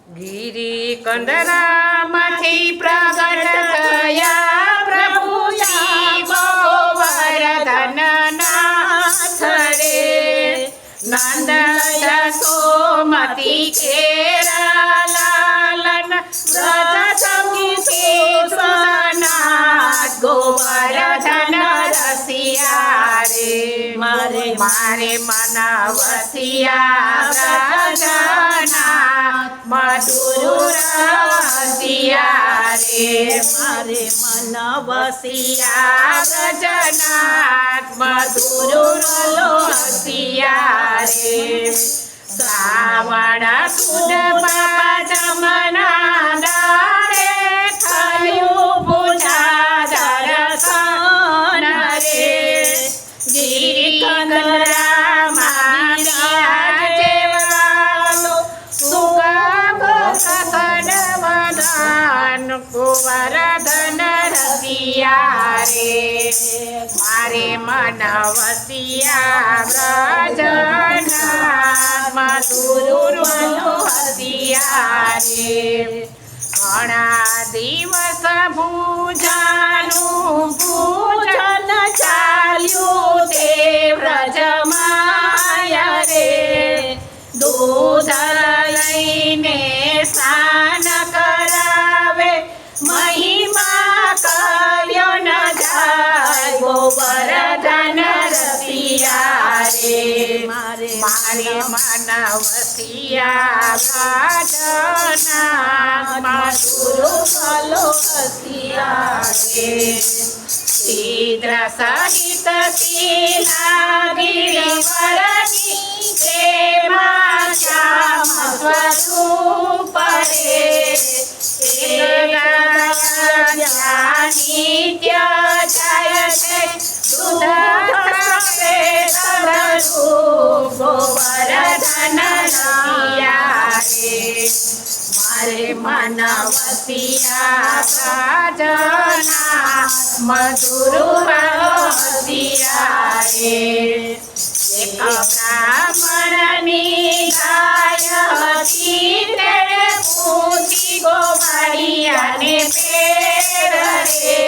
ગિરી કંદરામાંથી પ્રગટ થયા પ્રભુ શ્રી ગોવર્ધન નાથ રે. નંદ જસોમતી ખેરા લાલન વ્રજ સખી સુનાથ ગોવર્ધન રસિયા રે. મારે મન વસિયા વ્રજનાથ મધુર રસિયા રે. મારે મન વસિયા વ્રજનાથ મધુર રસિયા રે. શ્રાવણ સુદ પાંચમના દાડે થયું પૂજા દર્શન રે. ગિરી કંદરામાં બિરાજે વાલો સુગમ સકળ વદન ગોવર્ધન રસિયા રે. મારે મન વસિયા વ્રજનાથ મધુર હસિયા રે. ઘણા દિવસ પૂજાનું પૂજન ચાલ્યું તે વ્રજમાયા રે. દૂધ લઈને સ્નાન કરાવે મહિમા કર્યો ન જાય ગોવર્ધન રસિયા રે. મારે મન વસિયા વ્રજનાથ મધુર હસિયા રે. સિદ્ધ સહિત શીલા ગિરિવરની પ્રેમા શ્યામ સ્વરૂપ રે. નિત્ય જાય છે ગોવર્ધન રસિયા રે. મારે મન વસિયા વ્રજનાથ મધુર હસિયા રે. એક બ્રાહ્મણની ગાય હતી તેણે પૂછી ગોવાળિયાને પેર રે.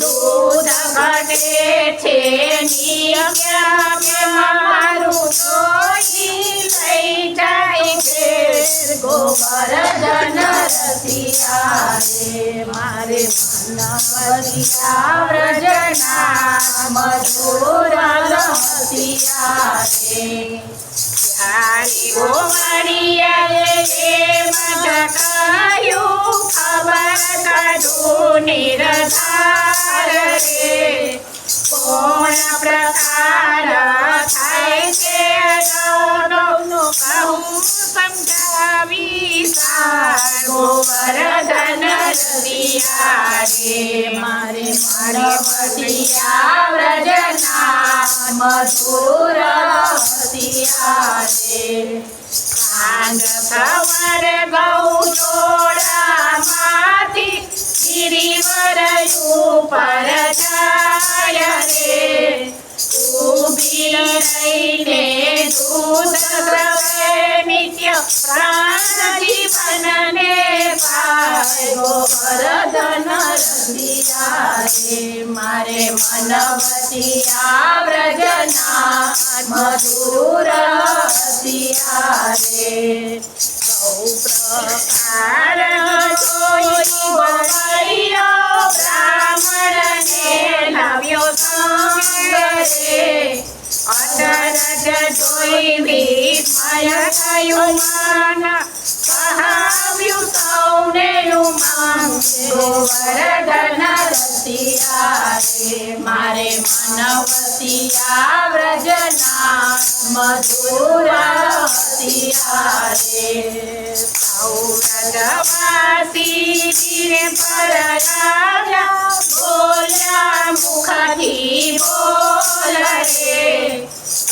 દૂધ ઘટે છે નિત્ય કે મારું જોઈ લઈ જાય ઘેર ગોવર્ધન રસિયા રે. મારે મન વસિયા વ્રજનાથ મધુર હસિયા રે. ત્યારે ગોવાળિયાએ એમ જ કહ્યું ખબર કાઢું નિર્ધાર રે. કોણ પ્રકાર થાય છે કહું સમજાવી સાર ગોવર્ધન રસિયા રે. મારે મન વસિયા વ્રજનાથ મધુર હસિયા રે. સાંજ સવારે ગૌ જોડામાંથી ગિરિવર ઉપર જાય રે. ઊભી રહીને દૂધ દ્રવે નિત્ય પ્રાણ જીવનને પાય ગોવર્ધન રસિયા રે. મારે મન વસિયા વ્રજનાથ મધુર હસિયા રે. સૌ પ્રકાર જોઈ ગોવાળિયો બ્રાહ્મણને લાવ્યો સંગ રે. અચરજ જોઈ વિસ્મય થયું મન કહાવ્યું સૌને ઉમંગ ગોવર્ધન રસિયા રે. મારે મન વસિયા વ્રજનાથ મધુર હસિયા રે. સૌ વ્રજવાસી ધીરે પર આવ્યા બોલ્યા મુખથી બોલ રે.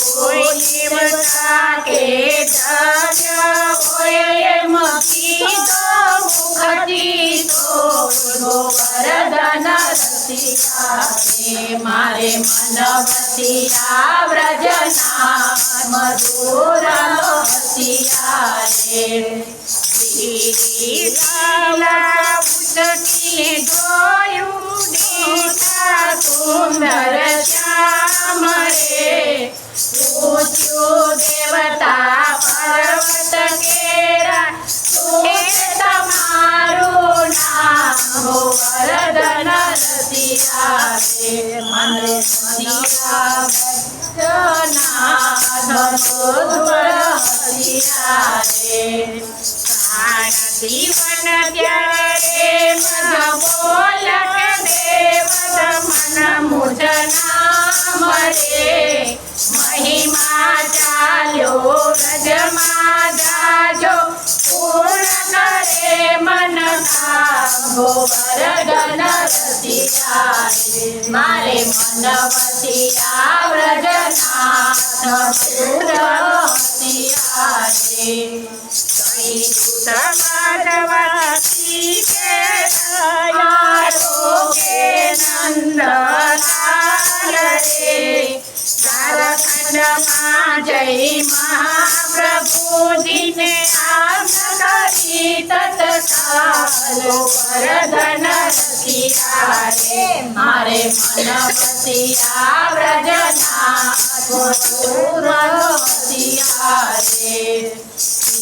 કોઈ દેવતા કે ધન્ય હોય એમ કીધો મુખથી તો ગોવર્ધન રસિયા રે. મારે મન વસિયા વ્રજનાથ મધુર હસિયા રે. લીલા ઉચકીને જોયું દીઠા સુંદર શ્યામ રે પૂછ્યું દેવતા પર્વત કેરા તમારું નામ હો વરદન રસિયા રે મને મનિયા જીવન ત્યારે મન બોલક દેવ મન મુજ નામ રે મહિમા ચાલ્યો વ્રજમાં જાજો પૂર્ણ કરે મન કામો વરદન રસિયા રે મારે મન વસિયા વ્રજનાથ પૂરસિયા રે કઈ દૂતવાસી કે દયાળો કે નંદલાલ રે ઝારખંડમાં જય મહાપ્રભુજીને આમ કરી તત્કાલો વરદન રસિયા રે મારે મન વસિયા વ્રજનાથ પૂરસિયા રે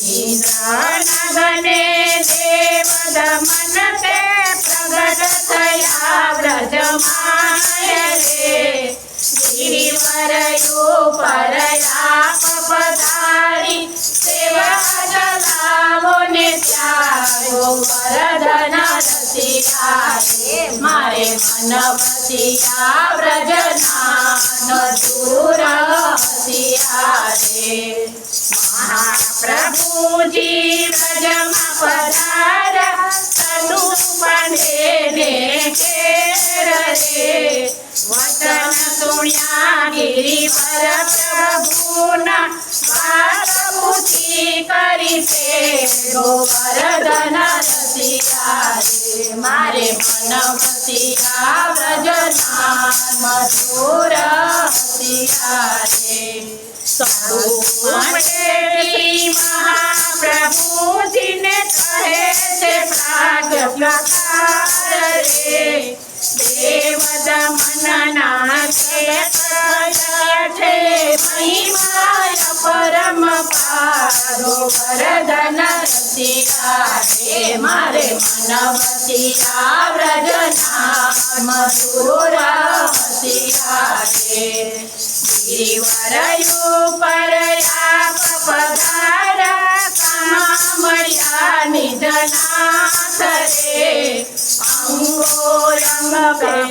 ઇન્દ્રનગને દેવ દમન તે પ્રગટ થયા વ્રજમાય રે ગિરિવર ઉપર આપ પધારી સેવા ચલાવો ને ત્યારો વરદન રસિયા રે મારે મન વસિયા વ્રજનાથ પૂરસિયા રે મહાપ્રભુજી વ્રજમાં પધાર્યા તનુ પડે ઘેર રે વચન સુણ્યા ગિરિવર પ્રભુના વાત પૂછી કરી છે વરદન રસિયા રે મારે મન વસિયા વ્રજનાથ પૂરસિયા રે મહાપ્રભુજીને કહે છે પ્રાગપ્રકાર રે દેવ દમનના છે મહિમાય પરમ પારો વરદન રસિયા રે મારે મન વસિયા વ્રજનાથ પૂરસિયા રે ગિરિવર ઉપર આપ પધાર્યા સામળ્યા નિજનાથ રે અંગો રંગ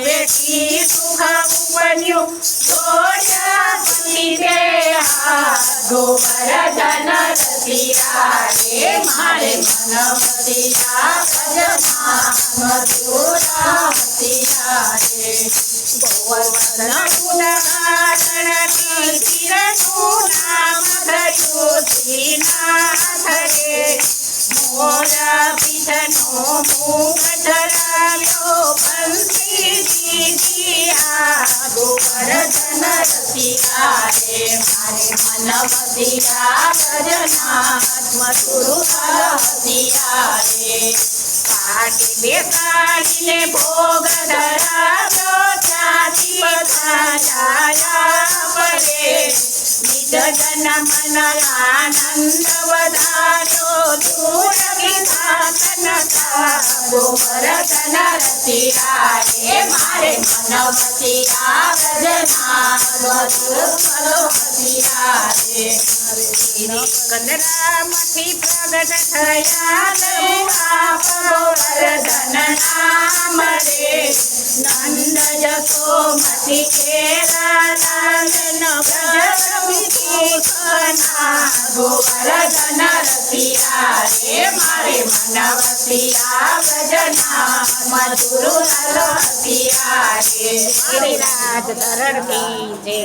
પેટી સુખ ઉપન્યું જોડ્યા પતિ દેહા વરદન રસિયા રે મારે મન વસિયા વ્રજનાથ પૂરસિયા રે ગોવર્ધન ગુણગાનથી ચિરનું નામ ધર્યું શ્રીનાથ રે મોર પીઠનો મુખ ધરાવ્યો બંસી દીધા ગોવર્ધન રસિયા રે મારે મન વસિયા વ્રજનાથ પૂરસિયા રે પાટી બેસાડીને ભોગ ધરાવ્યો ત્યાંથી પધાર્યા પરે નિજ જન મન આનંદ વધાર્યો દૂર કીધા તન તાપો વરદન રસિયા રે મારે મન વસિયા વ્રજનાથ પૂરસિયા રે કંદરામાંથી પ્રગટ થયા આપ વરદન નામ રે નંદ જસોમતી કેરા લાલન વરદન રસિયા રે મારે મન વસિયા વ્રજનાથ પૂરસિયા રે ગિરિરાજ ધરણ કી જય।